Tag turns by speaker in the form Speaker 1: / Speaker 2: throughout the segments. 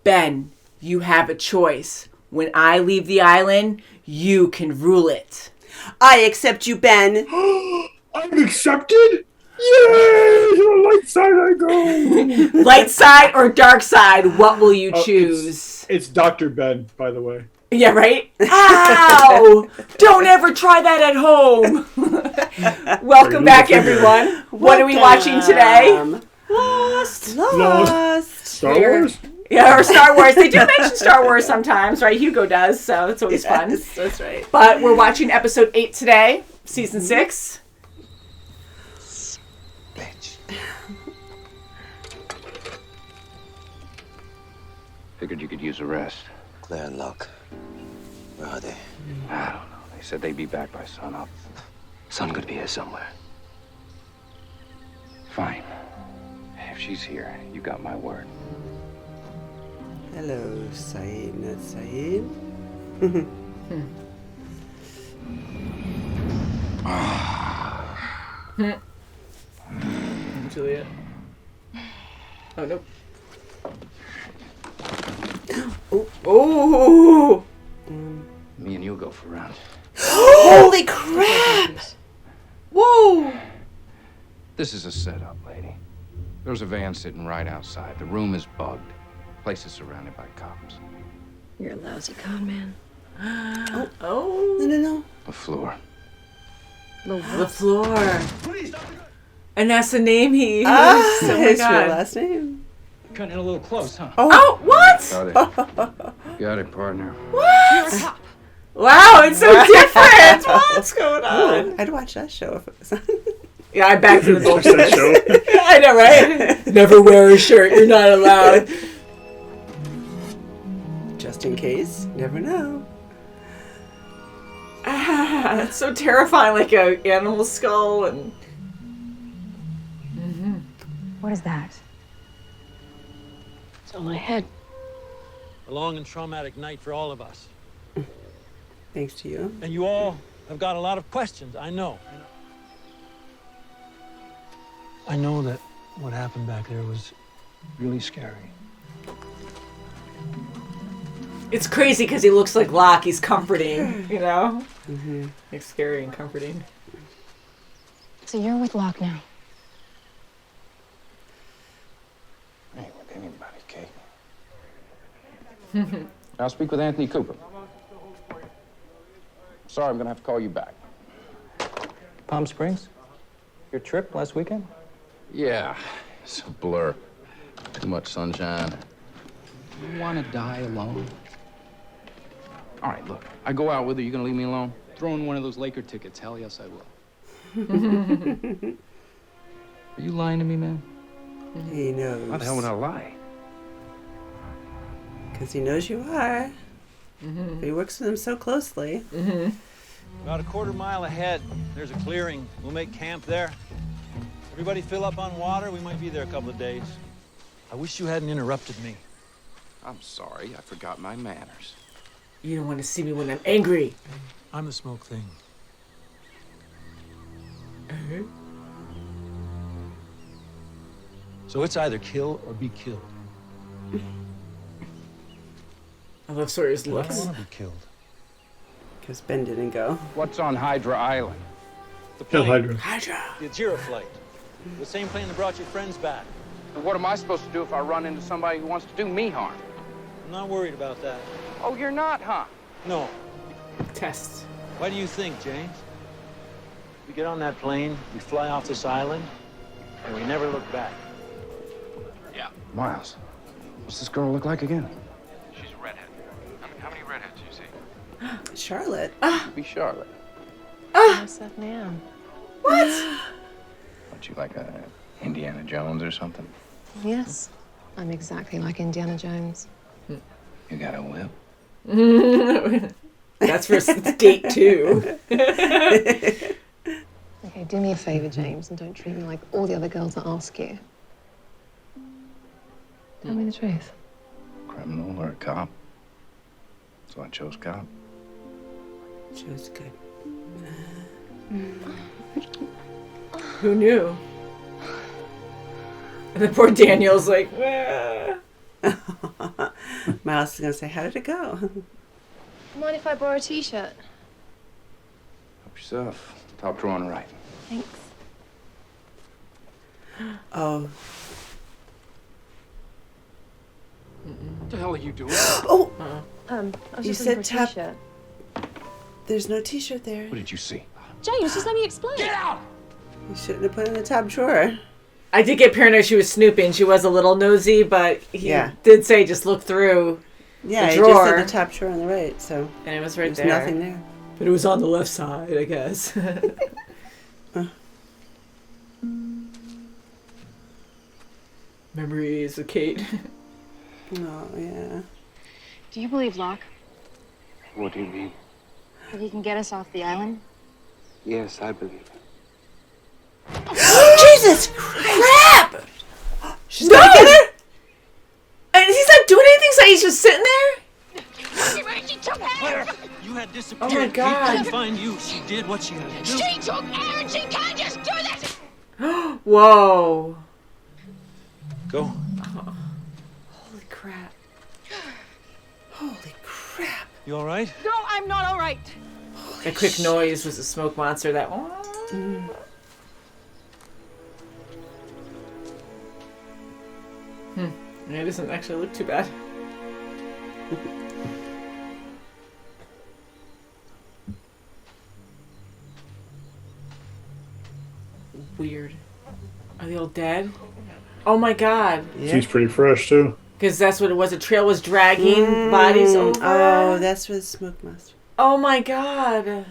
Speaker 1: Ben, you have a choice. When I leave the island, you can rule it.
Speaker 2: I accept you, Ben.
Speaker 3: I'm accepted? Yay! To the light side I go!
Speaker 1: Light side or dark side, what will you choose?
Speaker 3: It's Dr. Ben, by the way.
Speaker 1: Yeah, right? Ow! Don't ever try that at home. Welcome back, everyone. What are we watching today?
Speaker 2: Lost.
Speaker 3: Star Wars?
Speaker 1: Yeah, or Star Wars. They do mention Star Wars sometimes, right? Hugo does, so it's always fun.
Speaker 2: That's right.
Speaker 1: But we're watching episode 8 today, season 6.
Speaker 4: Bitch. Figured you could use a rest.
Speaker 5: Claire and Locke. Where are they?
Speaker 4: I don't know. They said they'd be back by sunup.
Speaker 5: Sun could be here somewhere.
Speaker 4: Fine. If she's here, you got my word.
Speaker 2: Hello, Saeed, not Saeed.
Speaker 1: Juliet. Oh, nope. Oh!
Speaker 4: Me and you'll go for a round.
Speaker 2: Holy crap! Whoa!
Speaker 4: This is a setup, lady. There's a van sitting right outside. The room is bugged. Place is surrounded by cops.
Speaker 6: You're a lousy con man.
Speaker 1: Oh.
Speaker 2: No.
Speaker 4: The floor.
Speaker 1: The floor. And that's the name he used.
Speaker 2: Ah,
Speaker 1: Oh my
Speaker 2: his
Speaker 1: God.
Speaker 2: real last name.
Speaker 4: Cutting it a little close, huh?
Speaker 1: Oh, what?
Speaker 4: Got it. Got it, partner.
Speaker 1: What? Wow, it's so different. What's going on?
Speaker 2: Ooh, I'd watch that show if it was on.
Speaker 1: Yeah, I'm back to the
Speaker 3: Watch that show.
Speaker 1: I know, right? Never wear a shirt. You're not allowed.
Speaker 2: Just in case. Never know.
Speaker 1: Ah, that's so terrifying, like a animal skull and...
Speaker 6: What is that? It's on my head.
Speaker 7: A long and traumatic night for all of us.
Speaker 2: Thanks to you.
Speaker 7: And you all have got a lot of questions, I know. I know that what happened back there was really scary.
Speaker 1: It's crazy because he looks like Locke. He's comforting, you know? Mm-hmm. It's scary and comforting.
Speaker 6: So you're with Locke now.
Speaker 4: I ain't with anybody, Kate. I'll speak with Anthony Cooper. Sorry, I'm gonna have to call you back.
Speaker 8: Palm Springs? Your trip last weekend?
Speaker 4: Yeah, it's a blur. Too much sunshine. You wanna die alone? All right, look, I go out with her, you gonna leave me alone? Throw in one of those Laker tickets, hell yes I will. Are you lying to me, man?
Speaker 2: He knows.
Speaker 4: Why the hell would I lie?
Speaker 2: Because he knows you are. Mm-hmm. He works with him so closely.
Speaker 1: Mm-hmm.
Speaker 7: About a quarter mile ahead, there's a clearing. We'll make camp there. Everybody fill up on water. We might be there a couple of days. I wish you hadn't interrupted me.
Speaker 4: I'm sorry, I forgot my manners.
Speaker 1: You don't want to see me when I'm angry.
Speaker 7: I'm the smoke thing. So it's either kill or be killed.
Speaker 1: I love Sawyer's
Speaker 7: I
Speaker 1: looks.
Speaker 7: don't want to be killed.
Speaker 2: Because Ben didn't go.
Speaker 4: What's on Hydra Island?
Speaker 7: The
Speaker 3: Kill
Speaker 7: plane,
Speaker 3: Hydra.
Speaker 7: the Ajira flight. The same plane that brought your friends back.
Speaker 4: And what am I supposed to do if I run into somebody who wants to do me harm?
Speaker 7: I'm not worried about that.
Speaker 4: Oh, you're not, huh?
Speaker 7: No.
Speaker 1: Tests.
Speaker 7: Why do you think, James? We get on that plane, we fly off this island, and we never look back.
Speaker 4: Yeah. Miles, what's this girl look like again?
Speaker 9: She's a redhead. How many redheads do you see?
Speaker 2: Charlotte.
Speaker 4: Be Charlotte.
Speaker 6: I certainly am.
Speaker 1: What?
Speaker 4: Aren't you like a Indiana Jones or something?
Speaker 6: Yes. I'm exactly like Indiana Jones.
Speaker 4: You got a whip?
Speaker 1: That's for date 2.
Speaker 6: Okay, do me a favor, James, and don't treat me like all the other girls that ask you. Tell me the truth.
Speaker 4: Criminal or a cop? So I chose cop.
Speaker 2: She was good.
Speaker 1: Who knew? And then poor Daniel's like,
Speaker 2: Miles is gonna say, "How did it go?"
Speaker 6: Mind if I borrow a t-shirt?
Speaker 4: Help yourself. Top drawer on the right.
Speaker 6: Thanks.
Speaker 2: Oh.
Speaker 4: What the hell are you doing?
Speaker 2: Oh.
Speaker 6: I was
Speaker 2: You
Speaker 6: just
Speaker 2: said
Speaker 6: looking for a
Speaker 2: top.
Speaker 6: t-shirt.
Speaker 2: There's no t-shirt there.
Speaker 4: What did you see?
Speaker 6: James, just let me explain.
Speaker 4: Get out!
Speaker 2: You shouldn't have put it in the top drawer.
Speaker 1: I did get paranoid she was snooping. She was a little nosy, but he
Speaker 2: Yeah.
Speaker 1: did say just look through
Speaker 2: Yeah,
Speaker 1: the
Speaker 2: you just
Speaker 1: drawer.
Speaker 2: said the top drawer on the right, so
Speaker 1: And it was right
Speaker 2: there's
Speaker 1: there.
Speaker 2: nothing there.
Speaker 1: But it was on the left side, I guess. Memories of Kate.
Speaker 2: Oh, yeah.
Speaker 10: Do you believe Locke?
Speaker 5: What do you mean?
Speaker 10: That he can get us off the island?
Speaker 5: Yes, I believe it.
Speaker 2: Jesus! Crap! She's gonna get her?
Speaker 1: And he's not doing anything, so he's just sitting there?
Speaker 7: Claire, you had disappeared.
Speaker 1: Oh my God.
Speaker 7: She couldn't find you. She did what she had to do.
Speaker 10: She took Aaron! She can't just do this!
Speaker 1: Whoa.
Speaker 7: Go.
Speaker 2: Holy crap. Holy crap.
Speaker 7: You all right?
Speaker 10: No, I'm not all right.
Speaker 1: That quick noise was a smoke monster that... Yeah, it doesn't actually look too bad. Weird. Are they all dead? Oh my God.
Speaker 2: Yeah.
Speaker 3: She's pretty fresh too.
Speaker 1: Because that's what it was. A trail was dragging bodies over.
Speaker 2: Oh, that's where the smoke monster.
Speaker 1: Oh my God.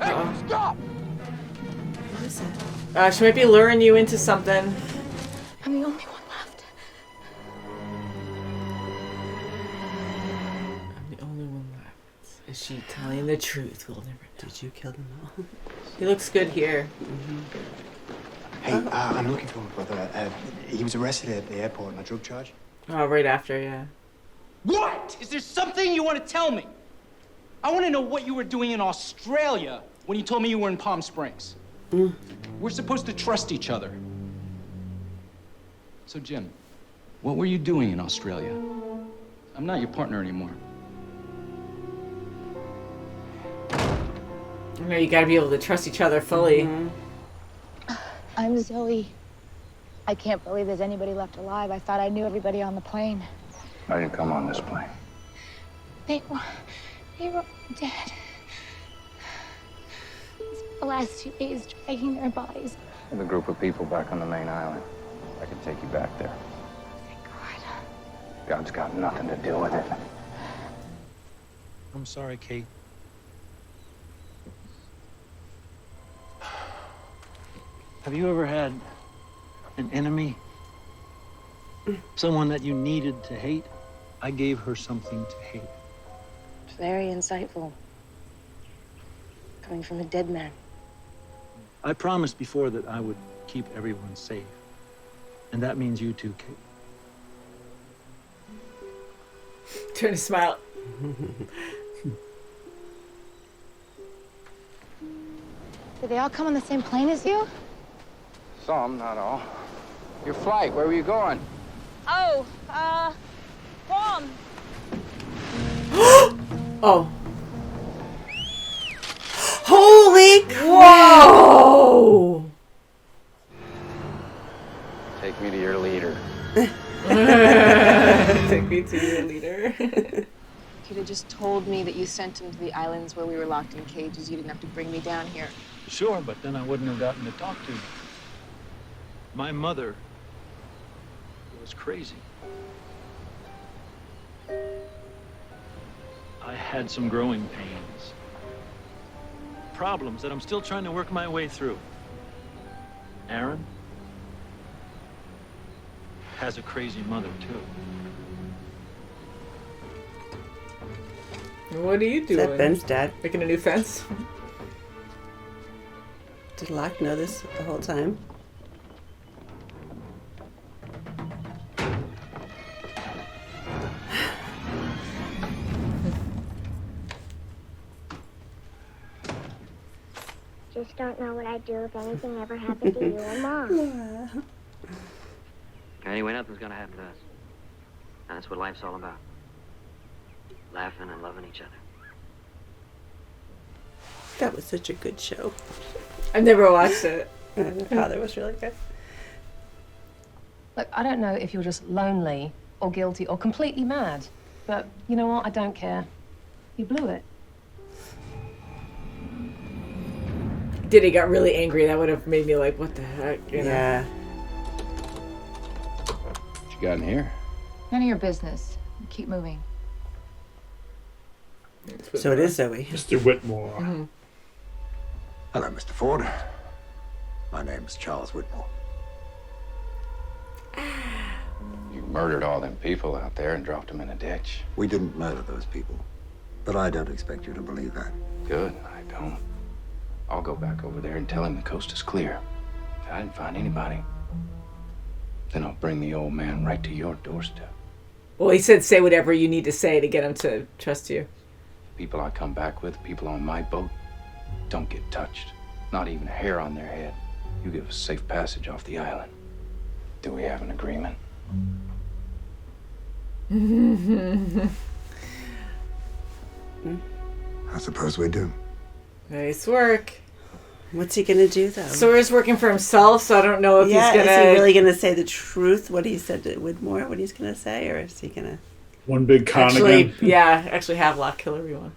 Speaker 4: Hey, stop!
Speaker 2: What is it?
Speaker 1: She might be luring you into something.
Speaker 6: I'm the only one left.
Speaker 1: I'm the only one left. Is she telling the truth? We'll never know.
Speaker 2: Did you kill them all?
Speaker 1: He looks good here.
Speaker 11: Hey, I'm looking for my brother. He was arrested at the airport on a drug charge.
Speaker 1: Oh, right after, yeah.
Speaker 12: What? Is there something you want to tell me? I want to know what you were doing in Australia when you told me you were in Palm Springs. We're supposed to trust each other.
Speaker 4: So, Jim, what were you doing in Australia? I'm not your partner anymore.
Speaker 1: You know, you gotta be able to trust each other fully.
Speaker 10: I'm Zoe. I can't believe there's anybody left alive. I thought I knew everybody on the plane.
Speaker 4: I didn't come on this plane.
Speaker 10: They were dead. The last 2 days dragging their bodies.
Speaker 4: With a group of people back on the main island. I can take you back there.
Speaker 10: Thank God.
Speaker 4: God's got nothing to do with it.
Speaker 7: I'm sorry, Kate. Have you ever had an enemy? Someone that you needed to hate? I gave her something to hate.
Speaker 10: It's very insightful. Coming from a dead man.
Speaker 7: I promised before that I would keep everyone safe. And that means you too, Kate.
Speaker 1: Trying to smile.
Speaker 10: Did they all come on the same plane as you?
Speaker 4: Some, not all. Your flight, where were you going?
Speaker 10: Oh, prom.
Speaker 1: Oh.
Speaker 2: Holy
Speaker 1: Whoa!
Speaker 4: Take me to your leader.
Speaker 1: Take me to your leader.
Speaker 6: You could have just told me that you sent him to the islands where we were locked in cages. You didn't have to bring me down here.
Speaker 7: Sure, but then I wouldn't have gotten to talk to you. My mother was crazy. I had some growing pains. Problems that I'm still trying to work my way through. Aaron has a crazy mother, too.
Speaker 1: What are you doing?
Speaker 2: Is that Ben's dad?
Speaker 1: Making a new fence?
Speaker 2: Did Locke know this the whole time?
Speaker 13: Just don't know what I'd do if anything ever happened to you or Mom.
Speaker 5: Anyway, nothing's gonna happen to us.
Speaker 14: And that's what life's all about. Laughing and loving each other.
Speaker 2: That was such a good show.
Speaker 1: I've never watched it.
Speaker 2: The father was really good.
Speaker 15: Look, I don't know if you're just lonely or guilty or completely mad, but you know what? I don't care. You blew it.
Speaker 1: Diddy got really angry. That would have made me like, what the heck? You know?
Speaker 2: Yeah.
Speaker 4: What you got in here?
Speaker 6: None of your business. Keep moving.
Speaker 2: So it is Zoe.
Speaker 3: Mr. Whitmore.
Speaker 1: Mm-hmm.
Speaker 16: Hello, Mr. Ford. My name is Charles Whitmore.
Speaker 4: You murdered all them people out there and dropped them in a ditch.
Speaker 16: We didn't murder those people, but I don't expect you to believe that.
Speaker 4: Good, I don't. I'll go back over there and tell him the coast is clear. If I didn't find anybody, then I'll bring the old man right to your doorstep.
Speaker 1: Well, he said say whatever you need to say to get him to trust you.
Speaker 4: People I come back with, people on my boat, don't get touched. Not even a hair on their head. You give us safe passage off the island. Do we have an agreement?
Speaker 16: I suppose we do.
Speaker 1: Nice work.
Speaker 2: What's he gonna do though?
Speaker 1: Sawyer's working for himself, so I don't know if he's gonna.
Speaker 2: Is he really gonna say the truth? What he said to Whitmore? What he's gonna say, or is he gonna?
Speaker 3: One big con
Speaker 1: actually,
Speaker 3: again.
Speaker 1: Yeah, actually Havelock kill everyone.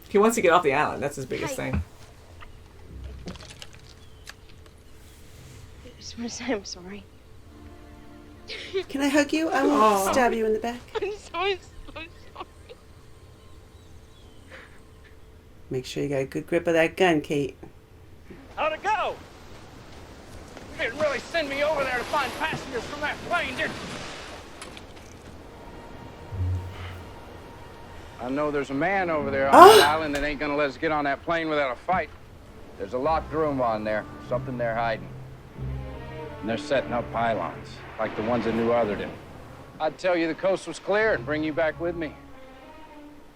Speaker 1: He wants to get off the island. That's his biggest thing.
Speaker 13: I just want to say I'm sorry.
Speaker 2: Can I hug you? I won't stab you in the back.
Speaker 13: I'm so sorry.
Speaker 2: Make sure you got a good grip of that gun, Kate.
Speaker 9: How'd it go? You didn't really send me over there to find passengers from that plane, did you?
Speaker 4: I know there's a man over there on the island that ain't gonna let us get on that plane without a fight. There's a locked room on there, something they're hiding. And they're setting up pylons, like the ones in New Otherton. I'd tell you the coast was clear and bring you back with me.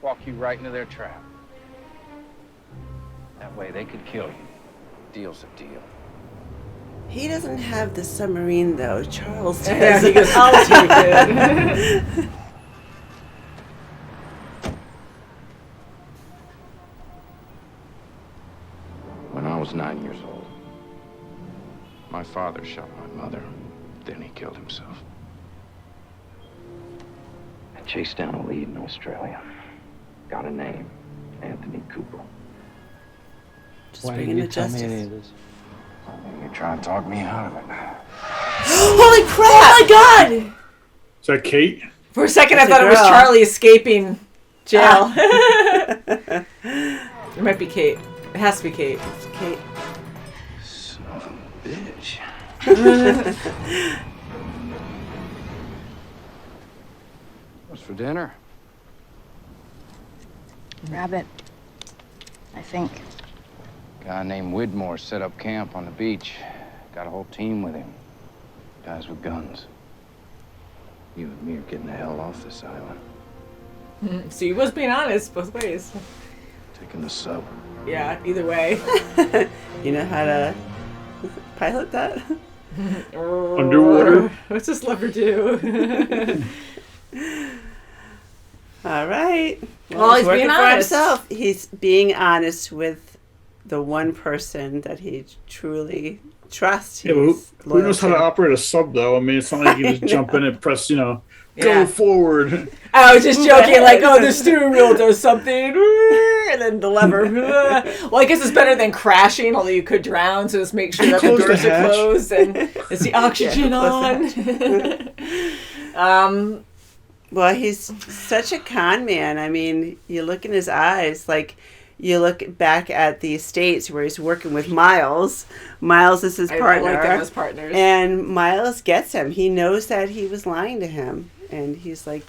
Speaker 4: Walk you right into their trap. That way they could kill you. Deal's a deal.
Speaker 2: He doesn't have the submarine though. Charles does.
Speaker 1: Yeah, he goes, I'll take it.
Speaker 4: When I was 9 years old, my father shot my mother. Then he killed himself. I chased down a lead in Australia. Got a name, Anthony Cooper.
Speaker 2: Just bring him to justice.
Speaker 4: This? You're trying to talk me out of it.
Speaker 2: Holy crap!
Speaker 1: Oh my god!
Speaker 3: Is that Kate?
Speaker 1: For a second,
Speaker 2: That's
Speaker 1: I thought it was
Speaker 2: girl.
Speaker 1: Charlie escaping jail. It might be Kate. It has to be Kate.
Speaker 2: It's Kate.
Speaker 4: Son of a bitch. What's for dinner?
Speaker 6: Rabbit. I think.
Speaker 4: A guy named Whitmore set up camp on the beach. Got a whole team with him. Guys with guns. You and me are getting the hell off this island.
Speaker 1: So he was being honest both ways.
Speaker 4: Taking the sub.
Speaker 1: Yeah, either way.
Speaker 2: You know how to pilot that?
Speaker 3: Underwater?
Speaker 1: What's this lever do?
Speaker 2: All right.
Speaker 1: Well, he's
Speaker 2: working
Speaker 1: being
Speaker 2: for
Speaker 1: honest.
Speaker 2: himself. He's being honest with the one person that he truly trusts.
Speaker 3: Yeah, but who knows how to operate a sub, though? I mean, it's not like you can just jump in and press, go forward.
Speaker 1: I was just joking, like, oh, the steering wheel does something, and then the lever. Well, I guess it's better than crashing, although you could drown, so just make sure that the
Speaker 3: Close the
Speaker 1: doors are
Speaker 3: hatch.
Speaker 1: closed and it's the oxygen on.
Speaker 2: Well, he's such a con man. I mean, you look in his eyes, like you look back at the States where he's working with Miles. Miles is his partner.
Speaker 1: I like them as partners.
Speaker 2: And Miles gets him. He knows that he was lying to him. And he's like,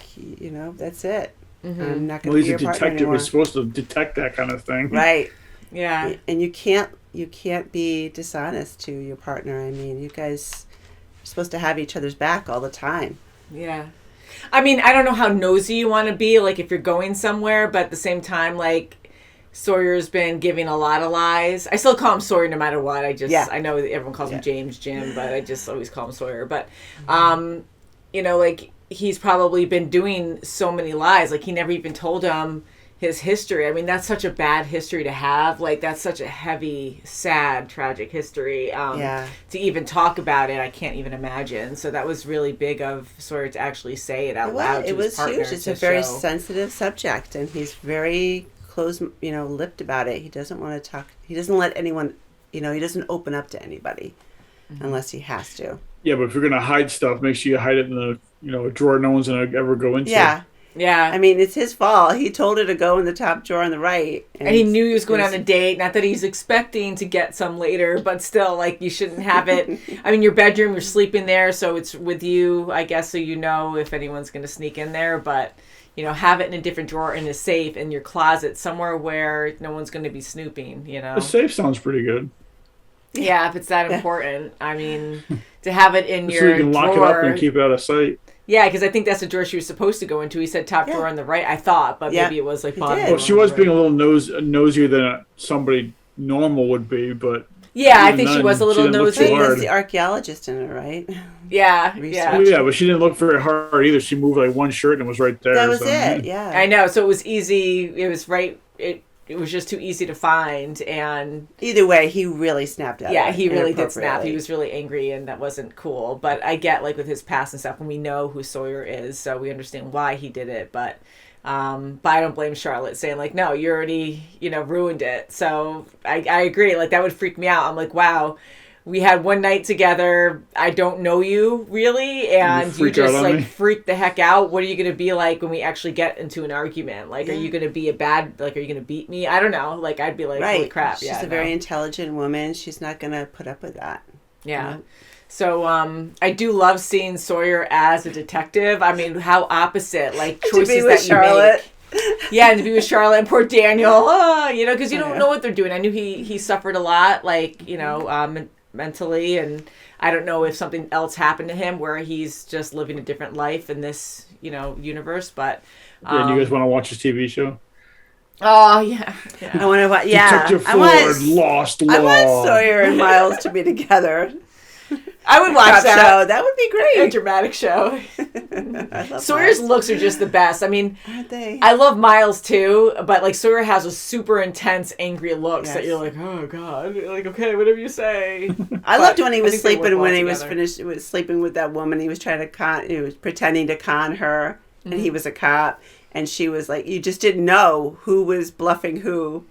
Speaker 2: that's it.
Speaker 1: Mm-hmm.
Speaker 2: I'm not
Speaker 3: Well,
Speaker 2: going to
Speaker 3: he's
Speaker 2: be
Speaker 3: a
Speaker 2: your partner
Speaker 3: detective.
Speaker 2: anymore.
Speaker 3: He's supposed to detect that kind of thing.
Speaker 2: Right.
Speaker 1: Yeah.
Speaker 2: And you can't be dishonest to your partner. I mean, you guys are supposed to have each other's back all the time.
Speaker 1: Yeah. I mean, I don't know how nosy you want to be, like, if you're going somewhere, but at the same time, like, Sawyer's been giving a lot of lies. I still call him Sawyer no matter what. I know that everyone calls him James, Jim, but I just always call him Sawyer. But, you know, like, he's probably been doing so many lies. Like, he never even told him his history. I mean, that's such a bad history to have. Like, that's such a heavy, sad, tragic history. To even talk about it, I can't even imagine. So that was really big of Sawyer to actually say it out loud.
Speaker 2: It was huge. It's a very sensitive subject, and he's very close-lipped about it. He doesn't want to talk. He doesn't let anyone, he doesn't open up to anybody unless he has to.
Speaker 3: Yeah, but if you're gonna hide stuff, make sure you hide it in a drawer no one's gonna ever go into.
Speaker 2: Yeah.
Speaker 1: Yeah.
Speaker 2: I mean, it's his fault. He told her to go in the top drawer on the right.
Speaker 1: And he knew he was going on a date. Not that he's expecting to get some later, but still, like, you shouldn't have it. I mean, your bedroom, you're sleeping there, so it's with you, I guess, so you know if anyone's going to sneak in there. But, have it in a different drawer in a safe in your closet, somewhere where no one's going to be snooping,
Speaker 3: The safe sounds pretty good.
Speaker 1: Yeah, if it's that important. I mean, to have it in your
Speaker 3: so you can lock
Speaker 1: drawer,
Speaker 3: it up and keep it out of sight.
Speaker 1: Yeah, because I think that's the drawer she was supposed to go into. He said top drawer on the right, I thought, but maybe it was like bottom.
Speaker 3: Well, she was being a little nosier than somebody normal would be, but
Speaker 1: yeah, I think she was a little nosy.
Speaker 2: There's the archaeologist in her, right?
Speaker 1: Yeah,
Speaker 3: yeah, but she didn't look very hard either. She moved like one shirt and it was right there.
Speaker 2: That was it. Yeah,
Speaker 1: I know. So it was easy. It was right. It was just too easy to find, and
Speaker 2: either way, he really snapped at her.
Speaker 1: Yeah, he really did snap. He was really angry, and that wasn't cool. But I get, like, with his past and stuff, and we know who Sawyer is, so we understand why he did it. But I don't blame Charlotte, saying, like, no, you already, ruined it. So I agree. Like, that would freak me out. I'm like, wow, we had one night together. I don't know you really, and you just like freak the heck out. What are you gonna be like when we actually get into an argument? Like, are you gonna be are you gonna beat me? I don't know. Like, I'd be like, holy crap.
Speaker 2: She's a very intelligent woman. She's not gonna put up with that.
Speaker 1: Yeah. So I do love seeing Sawyer as a detective. I mean, how opposite, like, choices that
Speaker 2: Charlotte.
Speaker 1: You make. Yeah, and to be with Charlotte and poor Daniel, because you don't know what they're doing. I knew he suffered a lot, like, mentally, and I don't know if something else happened to him where he's just living a different life in this, universe, but...
Speaker 3: and you guys want to watch his TV show?
Speaker 1: Oh, yeah.
Speaker 2: I want to watch... Yeah.
Speaker 3: Detective Ford, Lost Law.
Speaker 2: I want Sawyer and Miles to be together.
Speaker 1: I would watch that.
Speaker 2: Show. That would be great.
Speaker 1: A dramatic show. Sawyer's
Speaker 2: Miles.
Speaker 1: looks are just the best. I mean,
Speaker 2: aren't they?
Speaker 1: I love Miles too, but like Sawyer has a super intense, angry looks that you're like, oh god, like okay, whatever you say.
Speaker 2: I loved when he was sleeping was finished with sleeping with that woman. He was he was pretending to con her, and he was a cop, and she was like, you just didn't know who was bluffing who.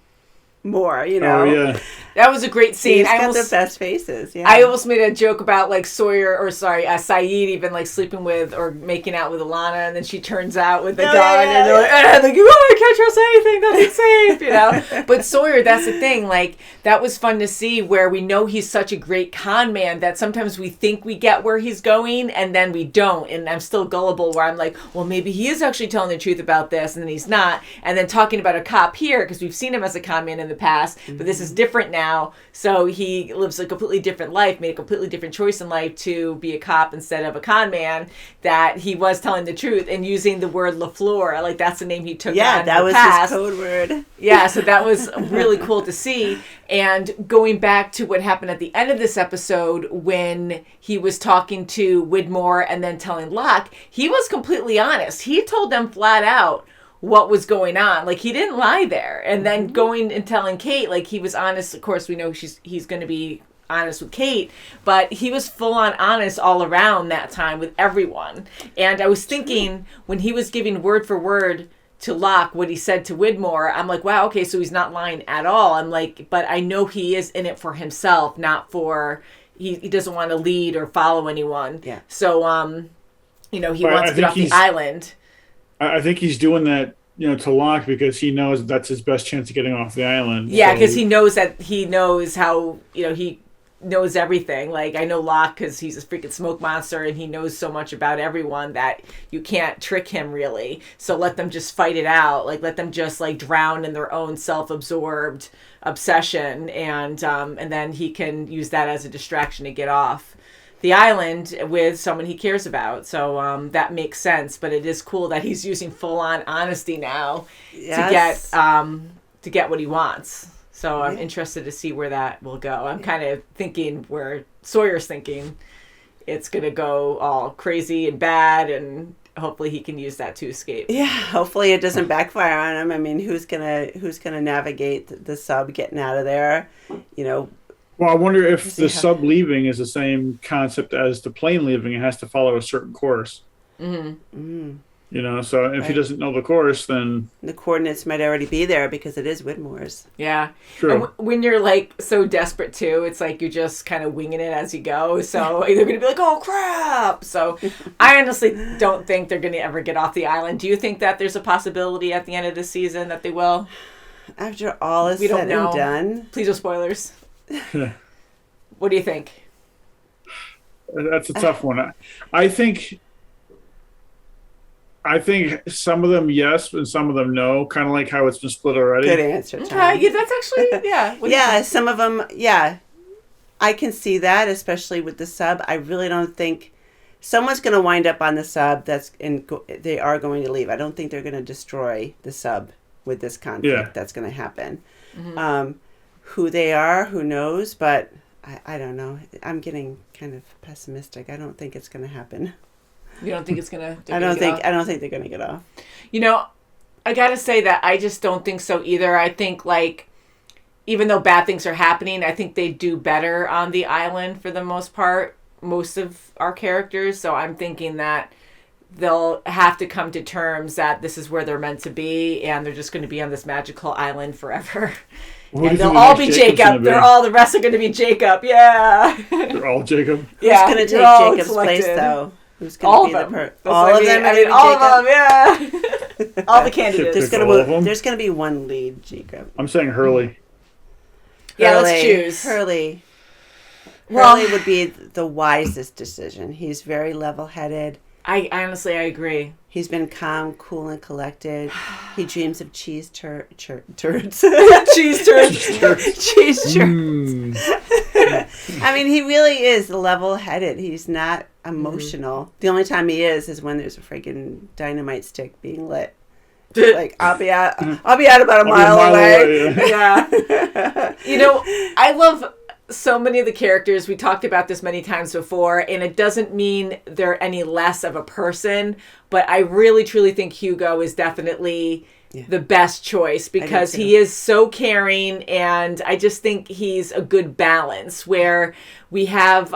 Speaker 2: More,
Speaker 3: Oh yeah,
Speaker 1: that was a great scene.
Speaker 2: He's got the best faces. Yeah,
Speaker 1: I almost made a joke about like Saeed even like sleeping with or making out with Alana, and then she turns out with the gun, and they're like, oh, I can't trust anything, nothing's safe, But Sawyer, that's the thing. Like, that was fun to see where we know he's such a great con man that sometimes we think we get where he's going, and then we don't. And I'm still gullible where I'm like, well, maybe he is actually telling the truth about this, and then he's not. And then talking about a cop here because we've seen him as a con man in the past, but this is different now, so he lives a completely different life, made a completely different choice in life to be a cop instead of a con man, that he was telling the truth and using the word LaFleur, like that's the name he took on
Speaker 2: that was
Speaker 1: past.
Speaker 2: his code word.
Speaker 1: Yeah, so that was really cool to see. And going back to what happened at the end of this episode when he was talking to Whitmore and then telling Locke, he was completely honest. He told them flat out what was going on. Like, he didn't lie there. And then going and telling Kate, like, he was honest. Of course, we know he's going to be honest with Kate, but he was full on honest all around that time with everyone. And I was thinking when he was giving word for word to Locke what he said to Whitmore, I'm like, wow, okay, so he's not lying at all. I'm like, but I know he is in it for himself, not for, he doesn't want to lead or follow anyone.
Speaker 2: Yeah.
Speaker 1: So, he wants to get off the island.
Speaker 3: I think he's doing that, to Locke because he knows that's his best chance of getting off the island.
Speaker 1: Yeah, because he knows how, he knows everything. Like, I know Locke because he's a freaking smoke monster and he knows so much about everyone that you can't trick him really. So let them just fight it out. Like, let them just like drown in their own self-absorbed obsession, and then he can use that as a distraction to get off the island with someone he cares about. So that makes sense, but it is cool that he's using full-on honesty now to get what he wants. So I'm interested to see where that will go. I'm kind of thinking where Sawyer's thinking it's going to go all crazy and bad, and hopefully he can use that to escape.
Speaker 2: Yeah, hopefully it doesn't backfire on him. I mean, who's gonna navigate the sub getting out of there? You know.
Speaker 3: Well, I wonder if the sub leaving is the same concept as the plane leaving. It has to follow a certain course.
Speaker 2: Mm-hmm.
Speaker 3: You know, so if he doesn't know the course, then
Speaker 2: the coordinates might already be there because it is Whitmore's.
Speaker 1: Yeah.
Speaker 3: True.
Speaker 1: And when you're like so desperate too, it's like you're just kind of winging it as you go. So they're going to be like, oh crap. So I honestly don't think they're going to ever get off the island. Do you think that there's a possibility at the end of the season that they will?
Speaker 2: After all is said and done.
Speaker 1: Please no spoilers. What do you think?
Speaker 3: That's a tough one. I think some of them yes, and some of them no. Kind of like how it's been split already.
Speaker 2: Good answer, Tom.
Speaker 1: Okay, yeah, that's actually
Speaker 2: yeah. Some of them, I can see that, especially with the sub. I really don't think someone's going to wind up on the sub. They are going to leave. I don't think they're going to destroy the sub with this conflict. That's going to happen. Mm-hmm. Who they are, who knows? But I don't know. I'm getting kind of pessimistic. I don't think it's going to happen.
Speaker 1: You don't think it's gonna?
Speaker 2: I don't think they're gonna get off.
Speaker 1: You know, I gotta say that I just don't think so either. I think like, even though bad things are happening, I think they do better on the island for the most part. Most of our characters, so I'm thinking that they'll have to come to terms that this is where they're meant to be, and they're just going to be on this magical island forever. And they'll all be Jacob. The rest are going to be Jacob. Yeah.
Speaker 3: They're all Jacob.
Speaker 2: Yeah. Who's going to take Jacob's place though? Who's going to be the person?
Speaker 1: All of them. I mean, all of them. Yeah. All the candidates.
Speaker 2: There's going to be one lead, Jacob.
Speaker 3: I'm saying Hurley.
Speaker 1: Yeah, let's choose
Speaker 2: Hurley. Hurley would be the wisest decision. He's very level-headed.
Speaker 1: I agree.
Speaker 2: He's been calm, cool, and collected. He dreams of cheese turds.
Speaker 1: Cheese turds.
Speaker 2: Cheese turds. I mean, he really is level-headed. He's not emotional. Mm-hmm. The only time he is when there's a freaking dynamite stick being lit. Like I'll be out about a mile away.
Speaker 1: Yeah. You know, I love so many of the characters. We talked about this many times before, and it doesn't mean they're any less of a person, but I really truly think Hugo is definitely the best choice because he is so caring, and I just think he's a good balance where we have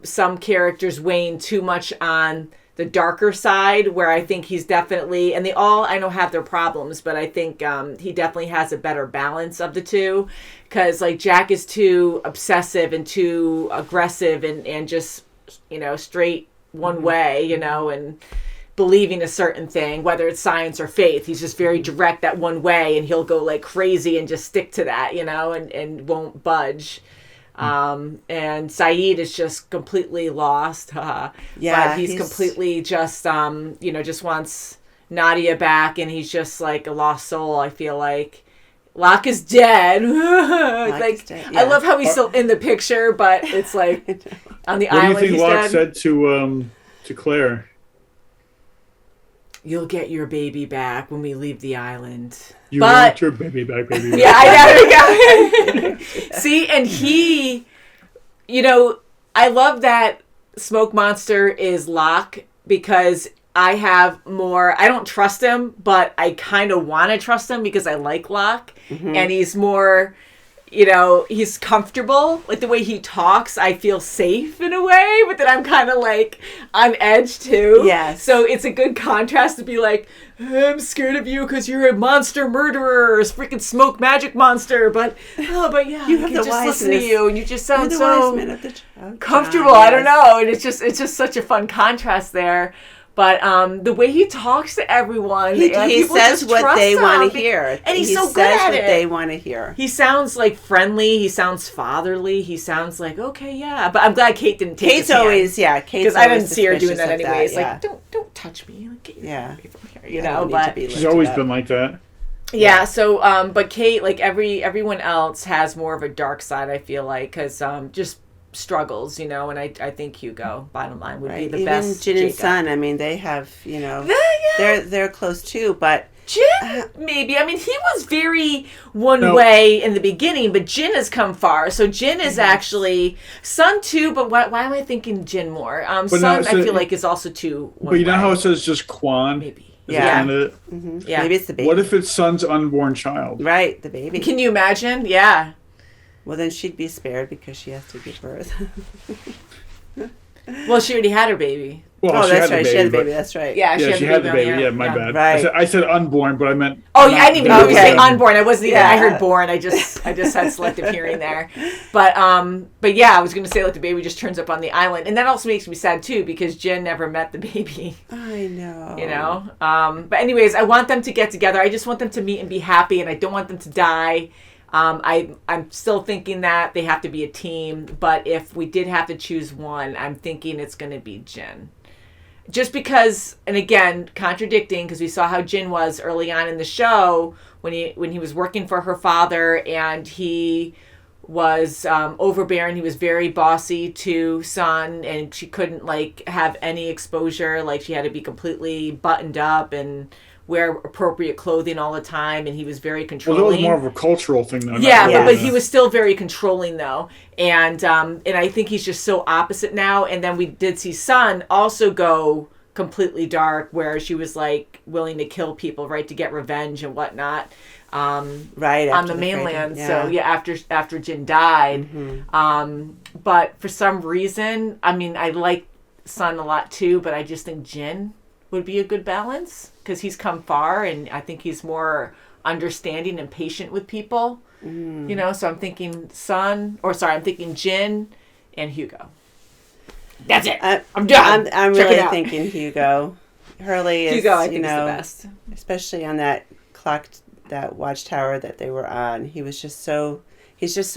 Speaker 1: some characters weighing too much on the darker side, where I think he's definitely, and they all, I know, have their problems, but I think he definitely has a better balance of the two, because like Jack is too obsessive and too aggressive and just, you know, straight one way, you know, and believing a certain thing, whether it's science or faith. He's just very direct that one way, and he'll go like crazy and just stick to that, you know, and won't budge. And Saeed is just completely lost. But he's completely just, you know, just wants Nadia back, and he's just like a lost soul, I feel like. Locke is dead. Is dead, yeah. I love how he's still in the picture, but it's like on the island.
Speaker 3: What do you think Locke said to Claire?
Speaker 1: You'll get your baby back when we leave the island.
Speaker 3: You want your baby back, baby.
Speaker 1: Yeah, I know. See, and he, you know, I love that Smoke Monster is Locke because I don't trust him, but I kind of want to trust him because I like Locke. Mm-hmm. And he's more, you know, he's comfortable. Like the way he talks, I feel safe in a way, but then I'm kind of like on edge too.
Speaker 2: Yes.
Speaker 1: So it's a good contrast to be like, I'm scared of you because you're a monster murderer, a freaking smoke magic monster. But yeah,
Speaker 2: you have
Speaker 1: I can just listen to you, and you just sound so comfortable.
Speaker 2: Yes.
Speaker 1: I don't know, and it's just such a fun contrast there. But the way he talks to everyone,
Speaker 2: he says what they want to hear,
Speaker 1: and he's so good at it.
Speaker 2: They want to hear.
Speaker 1: He sounds like friendly. He sounds fatherly. He sounds like okay, yeah. But I'm glad Kate didn't take his hand. Because I didn't see her doing that anyways. Like don't touch me. Like, get your away from here, you know. But
Speaker 3: she's always been like that.
Speaker 1: Yeah. So, but Kate, like everyone else, has more of a dark side. I feel like because just struggles, you know, and I think Hugo, bottom line, would be the best.
Speaker 2: Even Jin and Sun, I mean, they have, you know, they're close too, but
Speaker 1: Jin, maybe. I mean, he was very one way in the beginning, but Jin has come far. So Jin is actually Sun too. But why am I thinking Jin more? Sun, I feel like is also too.
Speaker 3: But you know how it says just Quan?
Speaker 1: Maybe.
Speaker 2: Yeah.
Speaker 1: Mm-hmm. Yeah.
Speaker 2: Maybe it's the baby.
Speaker 3: What if it's Sun's unborn child?
Speaker 2: Right, the baby.
Speaker 1: Can you imagine? Yeah.
Speaker 2: Well, then she'd be spared because she has to give birth.
Speaker 1: Well, she already had her baby.
Speaker 2: Well, that's right. She had the baby. That's right.
Speaker 1: Yeah, she had the baby.
Speaker 3: Yeah, my bad.
Speaker 2: Right.
Speaker 3: I said unborn, but I meant.
Speaker 1: Oh, yeah, I didn't even know you say unborn. I wasn't even.
Speaker 2: Yeah.
Speaker 1: I heard born. I just had selective hearing there. But yeah, I was going to say like the baby just turns up on the island, and that also makes me sad too because Jin never met the baby.
Speaker 2: I know.
Speaker 1: You know. But anyways, I want them to get together. I just want them to meet and be happy, and I don't want them to die. I'm still thinking that they have to be a team, but if we did have to choose one, I'm thinking it's going to be Jin. Just because, and again, contradicting, because we saw how Jin was early on in the show when he was working for her father, and he was overbearing. He was very bossy to Sun, and she couldn't like have any exposure. Like she had to be completely buttoned up and wear appropriate clothing all the time, and he was very controlling.
Speaker 3: Well, that was more of a cultural thing, though.
Speaker 1: Yeah, but he was still very controlling, though, and I think he's just so opposite now. And then we did see Sun also go completely dark, where she was like willing to kill people, right, to get revenge and whatnot,
Speaker 2: right
Speaker 1: on the mainland. So yeah, after Jin died, but for some reason, I mean, I like Sun a lot too, but I just think Jin would be a good balance because he's come far, and I think he's more understanding and patient with people. You know, so I'm thinking I'm thinking Jin and Hugo. That's it. I'm done.
Speaker 2: I'm really thinking Hugo. Hurley is,
Speaker 1: Hugo, I think, is the best,
Speaker 2: especially on that clock, that watchtower that they were on. He's just so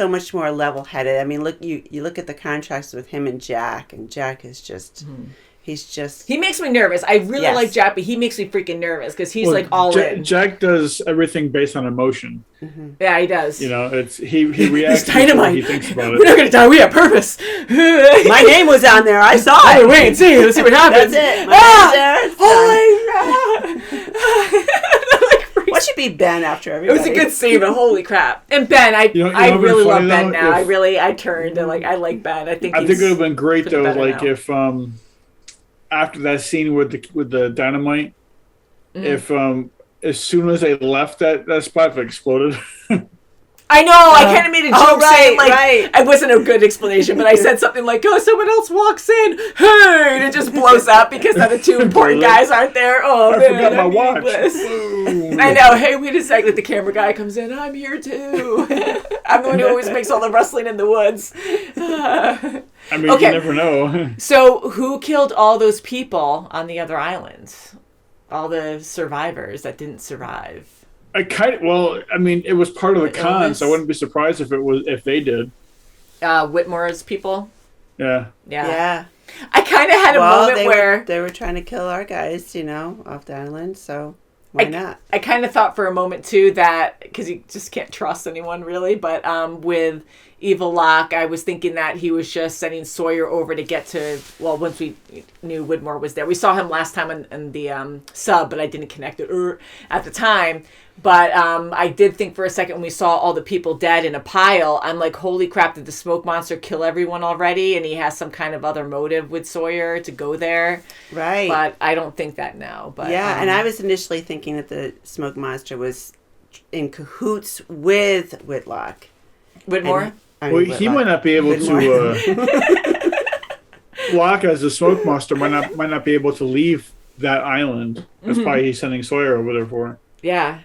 Speaker 2: much more level-headed. I mean, look, you look at the contrast with him and Jack is just. He
Speaker 1: makes me nervous. I really like Jack, but he makes me freaking nervous because he's like all in.
Speaker 3: Jack does everything based on emotion.
Speaker 1: Yeah, he does.
Speaker 3: You know, he reacts to what he thinks about it.
Speaker 1: We're not going to die. We have purpose.
Speaker 2: My name was on there. I saw it.
Speaker 1: Wait and see. Let's see what happens.
Speaker 2: That's it. What should be Ben after everybody?
Speaker 1: It was a good scene, but holy crap! And Ben, I really love Ben now. I turned and I like Ben. I think it
Speaker 3: would have been great though, like if after that scene with the dynamite, if as soon as they left that spot, it exploded.
Speaker 1: I know. I kind of made a joke saying like it wasn't a good explanation, but I said something like, "Oh, someone else walks in, hey," and it just blows up because the other two important guys aren't there. Oh,
Speaker 3: I forgot my watch.
Speaker 1: I know. Hey, wait a second. The camera guy comes in. I'm here too. I'm the one who always makes all the rustling in the woods.
Speaker 3: I mean, you never know.
Speaker 1: So, who killed all those people on the other islands? All the survivors that didn't survive.
Speaker 3: I mean, it was part of the con, so I wouldn't be surprised if they did.
Speaker 1: Whitmore's people.
Speaker 3: Yeah.
Speaker 1: I kind of had a moment where
Speaker 2: they were trying to kill our guys, off the island. So why not?
Speaker 1: I kind of thought for a moment too that because you just can't trust anyone really, but with Evil Locke, I was thinking that he was just sending Sawyer over to get to. Well, once we knew Whitmore was there, we saw him last time in the sub, but I didn't connect it at the time. But I did think for a second when we saw all the people dead in a pile, I'm like, holy crap, did the smoke monster kill everyone already? And he has some kind of other motive with Sawyer to go there.
Speaker 2: Right.
Speaker 1: But I don't think that now. But
Speaker 2: yeah, and I was initially thinking that the smoke monster was in cahoots with Whitlock.
Speaker 1: Whitmore?
Speaker 3: He might not be able to... Locke, as the smoke monster, might not be able to leave that island. That's why he's sending Sawyer over there for.
Speaker 1: Yeah.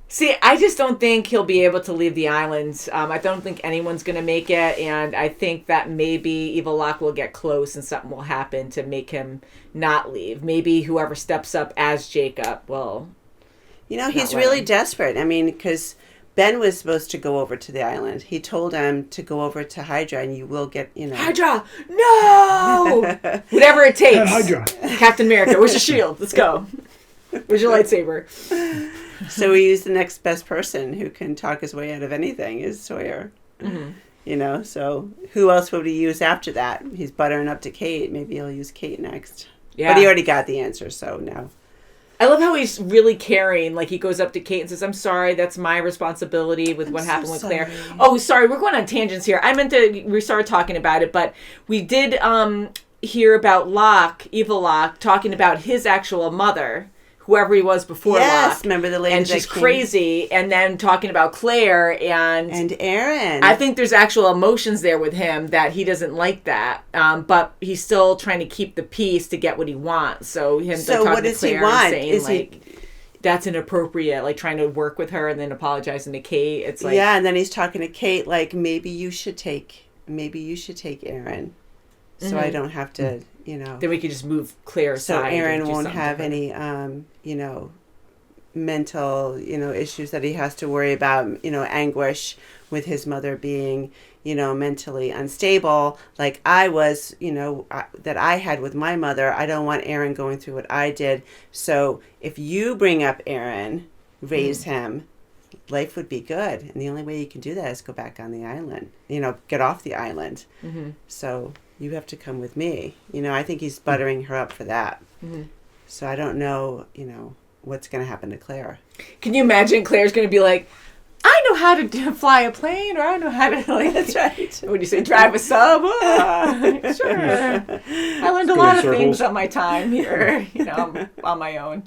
Speaker 1: See, I just don't think he'll be able to leave the islands. I don't think anyone's going to make it, and I think that maybe Evil Locke will get close and something will happen to make him not leave. Maybe whoever steps up as Jacob will.
Speaker 2: He's really desperate. I mean, because Ben was supposed to go over to the island. He told him to go over to Hydra, and you will get,
Speaker 1: Hydra! No! Whatever it takes.
Speaker 3: Hydra.
Speaker 1: Captain America, where's your shield? Let's go. Where's your lightsaber?
Speaker 2: So we use the next best person who can talk his way out of anything is Sawyer. So who else would he use after that? He's buttering up to Kate. Maybe he'll use Kate next. Yeah. But he already got the answer, so no.
Speaker 1: I love how he's really caring. Like, he goes up to Kate and says, I'm sorry, that's my responsibility with what happened with Claire. Oh, sorry, we're going on tangents here. We started talking about it, but we did hear about Locke, Evil Locke, talking about his actual mother, whoever he was before Locke.
Speaker 2: Yes, remember the lady
Speaker 1: and she's crazy, and then talking about Claire and
Speaker 2: Aaron.
Speaker 1: I think there's actual emotions there with him that he doesn't like that, but he's still trying to keep the peace to get what he wants. So talking
Speaker 2: what
Speaker 1: to
Speaker 2: does
Speaker 1: Claire
Speaker 2: he want?
Speaker 1: and saying that's inappropriate, like trying to work with her and then apologizing to Kate. It's like
Speaker 2: and then he's talking to Kate like maybe you should take Aaron, so I don't have to.
Speaker 1: Then we could just move Claire aside.
Speaker 2: So Aaron won't have any, mental, issues that he has to worry about, anguish with his mother being, mentally unstable like I was, that I had with my mother. I don't want Aaron going through what I did. So if you bring up Aaron, raise him, life would be good. And the only way you can do that is go back on the island, get off the island. Mm-hmm. So you have to come with me. I think he's buttering her up for that. Mm-hmm. So I don't know, what's going to happen to Claire.
Speaker 1: Can you imagine Claire's going to be like, I know how to fly a plane, or I know how to,
Speaker 2: that's right.
Speaker 1: What do you say, drive a sub? Sure. I learned a lot of things on my time here, on my own.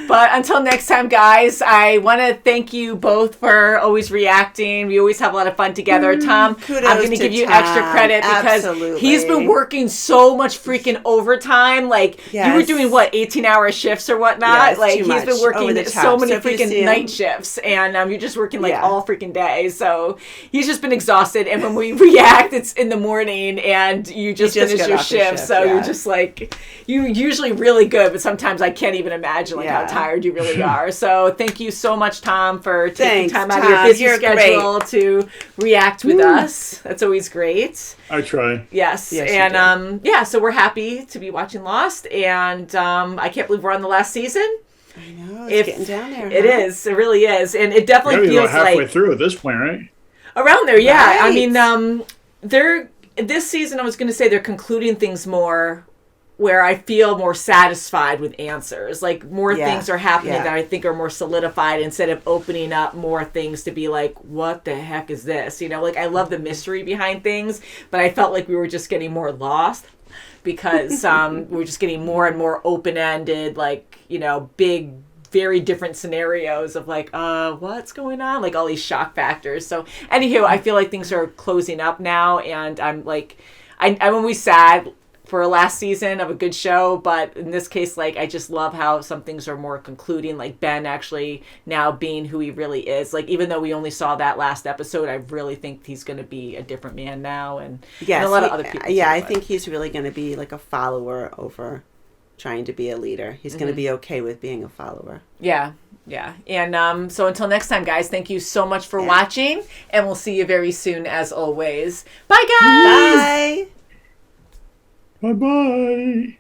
Speaker 1: But until next time, guys, I want to thank you both for always reacting. We always have a lot of fun together. Tom, I'm going to give you extra credit because he's been working so much freaking overtime. Like, you were doing, 18-hour shifts or whatnot? Like, he's been working so many freaking night shifts, and you're just working, all freaking day. So he's just been exhausted, and when we react, it's in the morning and you just finish your shift. So you're just like, you're usually really good, but sometimes I can't even imagine how tired you really are. So thank you so much, Tom, for taking time out of your busy schedule to react with us. That's always great.
Speaker 3: I try.
Speaker 1: Yes and so we're happy to be watching Lost, and I can't believe we're on the last season.
Speaker 2: I know, it's getting down there.
Speaker 1: It is. It really is. And it definitely feels
Speaker 3: about halfway through at this point, right?
Speaker 1: Around there, yeah.
Speaker 2: Right.
Speaker 1: I mean, this season, I was going to say they're concluding things more where I feel more satisfied with answers. Like, more things are happening that I think are more solidified instead of opening up more things to be like, what the heck is this? I love the mystery behind things, but I felt like we were just getting more lost because we were just getting more and more open-ended, big, very different scenarios of what's going on? Like all these shock factors. So anywho, I feel like things are closing up now, and I'm I'm always sad for a last season of a good show, but in this case, I just love how some things are more concluding, like Ben actually now being who he really is. Even though we only saw that last episode, I really think he's going to be a different man now, and a lot of other people.
Speaker 2: I think he's really going to be like a follower over trying to be a leader. He's going to be okay with being a follower.
Speaker 1: Yeah. And so until next time, guys, thank you so much for watching, and we'll see you very soon as always. Bye, guys.
Speaker 2: Bye.
Speaker 3: Bye-bye.